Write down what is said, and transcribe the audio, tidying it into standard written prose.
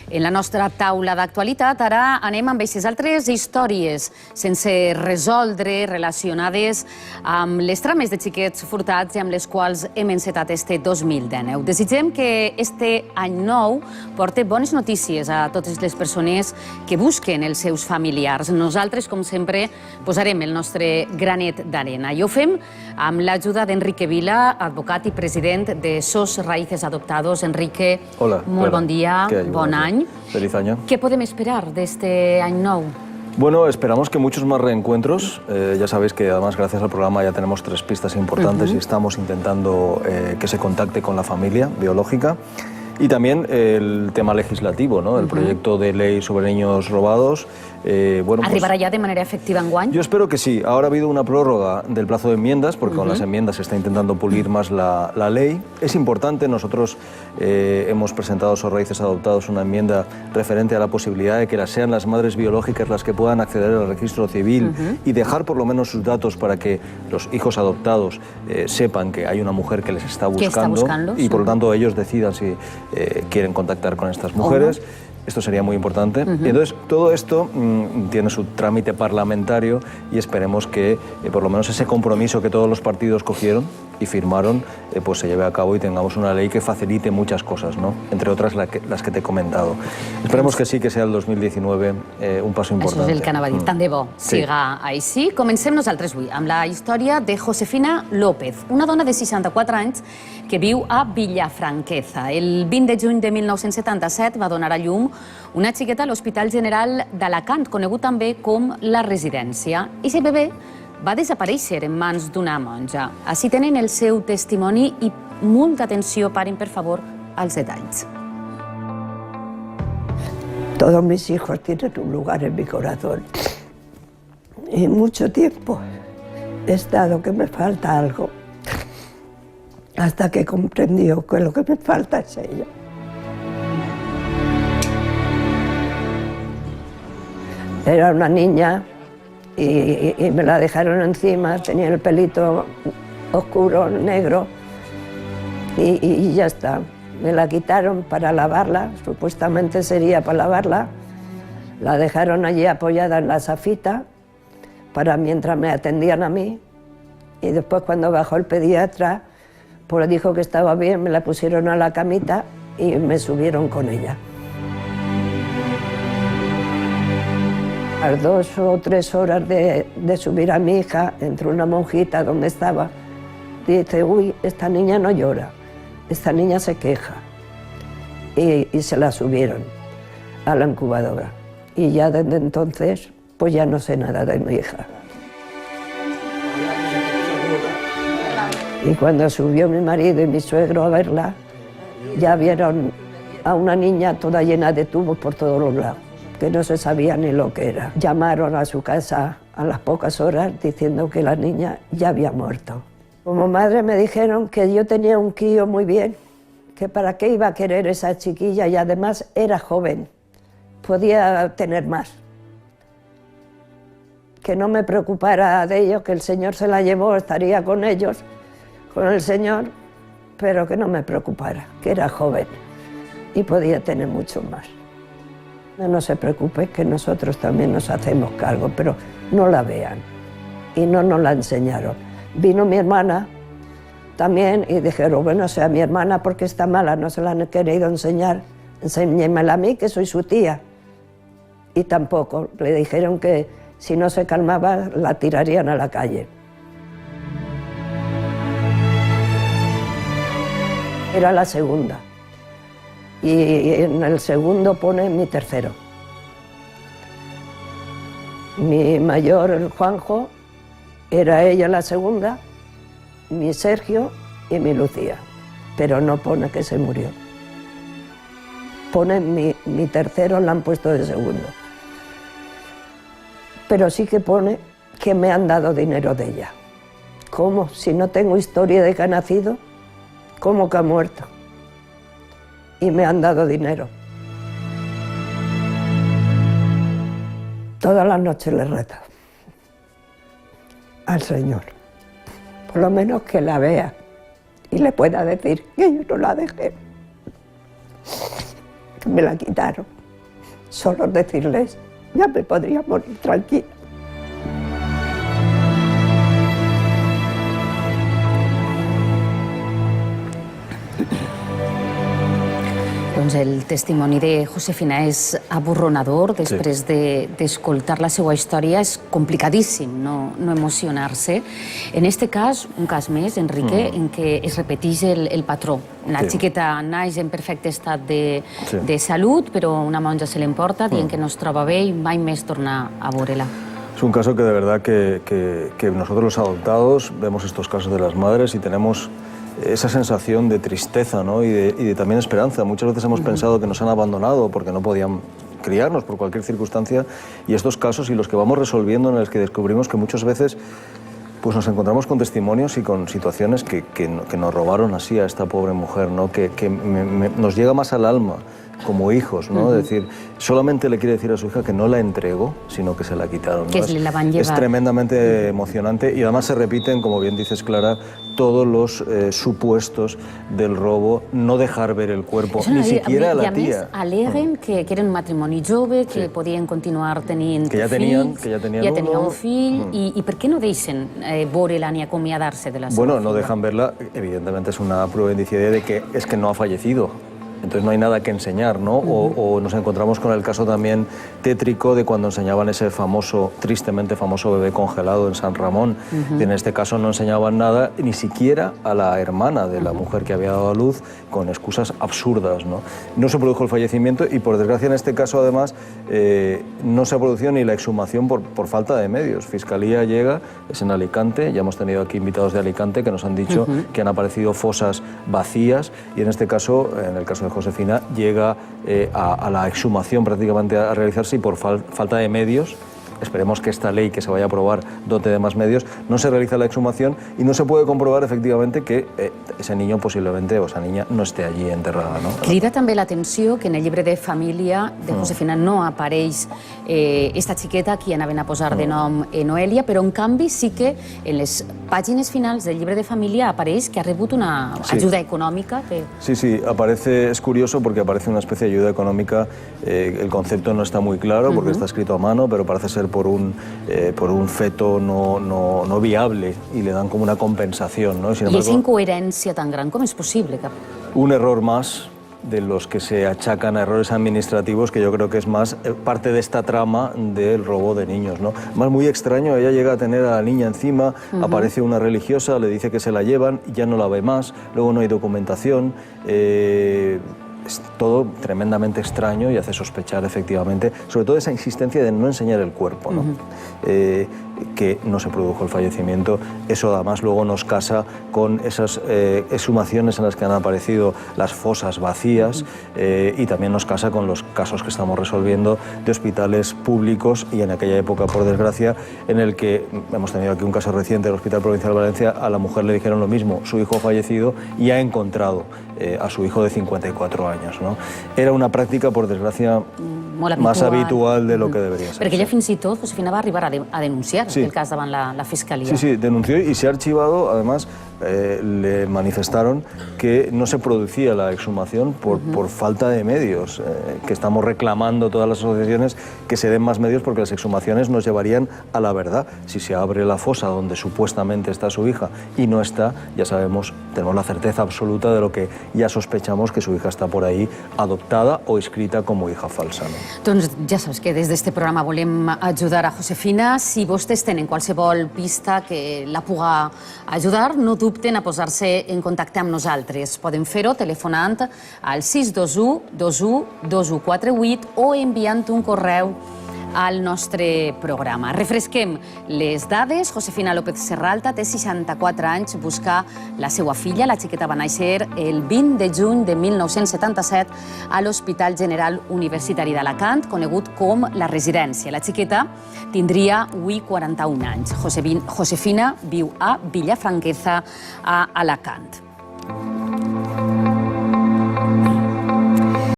En la nostra taula d'actualitat ara anem amb aquestes altres històries sense resoldre relacionades amb les trames de xiquets furtats i amb les quals hem encetat este 2019. Desitgem que este any nou porti bones notícies a totes les persones que busquen els seus familiars. Nosaltres, com sempre, posarem el nostre granet d'arena i ho fem amb l'ajuda d'Enrique Vila, advocat i president de SOS Raíces Adoptados. Enrique, hola, molt bon dia, bon any. Feliz año. ¿Qué podemos esperar de este año nuevo? Bueno, esperamos que muchos más reencuentros. Ya sabéis que además gracias al programa ya tenemos 3 pistas importantes y estamos intentando que se contacte con la familia biológica. Y también el tema legislativo, ¿no? El proyecto de ley sobre niños robados. Bueno, ¿Arribará ya de manera efectiva en enguany? Yo espero que sí. Ahora ha habido una prórroga del plazo de enmiendas, porque con las enmiendas se está intentando pulir más la ley. Es importante, nosotros hemos presentado a SOS Raíces Adoptados una enmienda referente a la posibilidad de que sean las madres biológicas las que puedan acceder al registro civil y dejar por lo menos sus datos para que los hijos adoptados sepan que hay una mujer que les está buscando y por lo tanto ellos decidan si quieren contactar con estas mujeres. Esto sería muy importante. Y entonces, todo esto tiene su trámite parlamentario y esperemos que por lo menos ese compromiso que todos los partidos cogieron y firmaron, pues se lleve a cabo y tengamos una ley que facilite muchas cosas, ¿no? Entre otras las que te he comentado. Esperemos que sí, que sea el 2019 un paso importante. Això és el que anava a dir. Tant de bo siga així. Comencem nosaltres avui amb la història de Josefina López, una dona de 64 anys que viu a Villafranqueza. El 20 de juny de 1977 va donar a llum una xiqueta a l'Hospital General d'Alacant, conegut també com la Residència. I aquest bebè va desaparèixer en mans d'una monja. Així tenen el seu testimoni i molta atenció, paren per favor als detalls. Todos mis hijos tienen un lugar en mi corazón. Y mucho tiempo he estado que me falta algo, hasta que comprendió que lo que me falta es ella. Era una niña y me la dejaron encima, tenía el pelito oscuro, negro, y ya está. Me la quitaron para lavarla, supuestamente sería para lavarla. La dejaron allí apoyada en la safita mientras me atendían a mí. Y después, cuando bajó el pediatra, pues dijo que estaba bien, me la pusieron a la camita y me subieron con ella. A las 2 o 3 horas de subir a mi hija, entró una monjita donde estaba, dice: uy, esta niña no llora, esta niña se queja. Y se la subieron a la incubadora. Y ya desde entonces, pues ya no sé nada de mi hija. Y cuando subió mi marido y mi suegro a verla, ya vieron a una niña toda llena de tubos por todos los lados, que no se sabía ni lo que era. Llamaron a su casa a las pocas horas diciendo que la niña ya había muerto. Como madre me dijeron que yo tenía un crío muy bien, que para qué iba a querer esa chiquilla, y además era joven, podía tener más. Que no me preocupara de ellos, que el Señor se la llevó, estaría con ellos, con el Señor, pero que no me preocupara, que era joven y podía tener mucho más. No se preocupe, que nosotros también nos hacemos cargo, pero no la vean. Y no nos la enseñaron. Vino mi hermana también y dijeron: bueno, o sea, mi hermana, porque está mala, no se la han querido enseñar, enséñemela a mí, que soy su tía. Y tampoco, le dijeron que si no se calmaba la tirarían a la calle. Era la segunda. Y en el segundo pone mi tercero. Mi mayor, el Juanjo, era ella la segunda, mi Sergio y mi Lucía, pero no pone que se murió. Pone mi tercero, la han puesto de segundo. Pero sí que pone que me han dado dinero de ella. ¿Cómo? Si no tengo historia de que ha nacido, ¿cómo que ha muerto? Y me han dado dinero. Todas las noches le rezo al Señor, por lo menos que la vea y le pueda decir que yo no la dejé. que me la quitaron. Solo decirles, ya me podría morir tranquila. Doncs el testimoni de Josefina és aborronador. Després d'escoltar la seva història és complicadíssim no emocionar-se. En aquest cas, un cas més, Enrique, en què es repeteix el patró. La xiqueta naix en perfecte estat de salut, però una monja se l'emporta dient que no es troba bé i mai més torna a veure-la. Es un caso que de verdad que nosotros los adoptados vemos estos casos de las madres y tenemos esa sensación de tristeza, ¿no? y de también esperanza. Muchas veces hemos pensado que nos han abandonado porque no podían criarnos por cualquier circunstancia, y estos casos y los que vamos resolviendo, en los que descubrimos que muchas veces pues nos encontramos con testimonios y con situaciones que nos robaron así a esta pobre mujer, ¿no? que nos llega más al alma como hijos, ¿no? Es decir, solamente le quiere decir a su hija que no la entregó, sino que se la quitaron, ¿no? Que la van llevar. Es tremendamente emocionante, y además se repiten, como bien dices, Clara, todos los supuestos del robo, no dejar ver el cuerpo, ni siquiera a la tía. I a més aleguen que eren un matrimoni jove, que podien continuar tenint fills, que ja tenien un fill, i per què no deixen veure-la ni acomiadar-se de la seva Bueno, no dejan verla, evidentemente es una prueba indiciaria de que es que no ha fallecido. Entonces no hay nada que enseñar, ¿no? O nos encontramos con el caso también tétrico de cuando enseñaban ese famoso, tristemente famoso bebé congelado en San Ramón. Y en este caso no enseñaban nada, ni siquiera a la hermana de la mujer que había dado a luz, con excusas absurdas, ¿no? No se produjo el fallecimiento y, por desgracia, en este caso, además, no se ha producido ni la exhumación por falta de medios. Fiscalía llega, es en Alicante, ya hemos tenido aquí invitados de Alicante que nos han dicho que han aparecido fosas vacías, y en este caso, en el caso de Josefina, llega a la exhumación prácticamente a realizarse, y por falta de medios, esperemos que esta ley que se vaya a aprobar dote de más medios, no se realiza la exhumación y no se puede comprobar efectivamente que ese niño posiblemente, o esa niña, no esté allí enterrada, ¿no? Crida també l'atenció que en el llibre de família de Josefina no apareix esta xiqueta a qui anaven a posar de nom Noelia, però en canvi sí que en les pàgines finals del llibre de família apareix que ha rebut una ajuda econòmica. Sí, aparece, es curioso porque aparece una especie de ayuda económica, el concepto no está muy claro porque está escrito a mano, pero parece ser por un feto no viable, y le dan como una compensación, ¿no? Y esa incoherencia tan gran, ¿cómo es posible? Un error más de los que se achacan a errores administrativos, que yo creo que es más parte de esta trama del robo de niños, ¿no? Más muy extraño, ella llega a tener a la niña encima, aparece una religiosa, le dice que se la llevan, ya no la ve más, luego no hay documentación, es todo tremendamente extraño y hace sospechar efectivamente, sobre todo esa insistencia de no enseñar el cuerpo, ¿no? Que no se produjo el fallecimiento. Eso además luego nos casa con esas exhumaciones en las que han aparecido las fosas vacías, y también nos casa con los casos que estamos resolviendo de hospitales públicos, y en aquella época, por desgracia, en el que hemos tenido aquí un caso reciente del Hospital Provincial de Valencia. A la mujer le dijeron lo mismo, su hijo ha fallecido, y ha encontrado a su hijo de 54 años, ¿no? Era una práctica, por desgracia, más habitual de lo que debería ser. Perquè ella fins i tot, Josefina, va arribar a denunciar el cas davant la Fiscalia. Sí, denunció y se ha archivado. Además, le manifestaron que no se producía la exhumación por falta de medios, que estamos reclamando todas las asociaciones que se den más medios, porque las exhumaciones nos llevarían a la verdad. Si se abre la fosa donde supuestamente está su hija y no está, ya sabemos, tenemos la certeza absoluta de lo que ya sospechamos, que su hija está por ahí adoptada o inscrita como hija falsa, ¿no? Doncs ja saps que des d'este programa volem ajudar a Josefina. Si vostès tenen qualsevol pista que la puga ajudar, no dubten a posar-se en contacte amb nosaltres. Poden fer-ho telefonant al 621 21 2148 o enviant un correu al nostre programa. Refresquem les dades. Josefina López Serralta té 64 anys, busca la seva filla. La xiqueta va néixer el 20 de juny de 1977 a l'Hospital General Universitari d'Alacant, conegut com la Residència. La xiqueta tindria avui 41 anys. Josefina viu a Villafranqueza, a Alacant.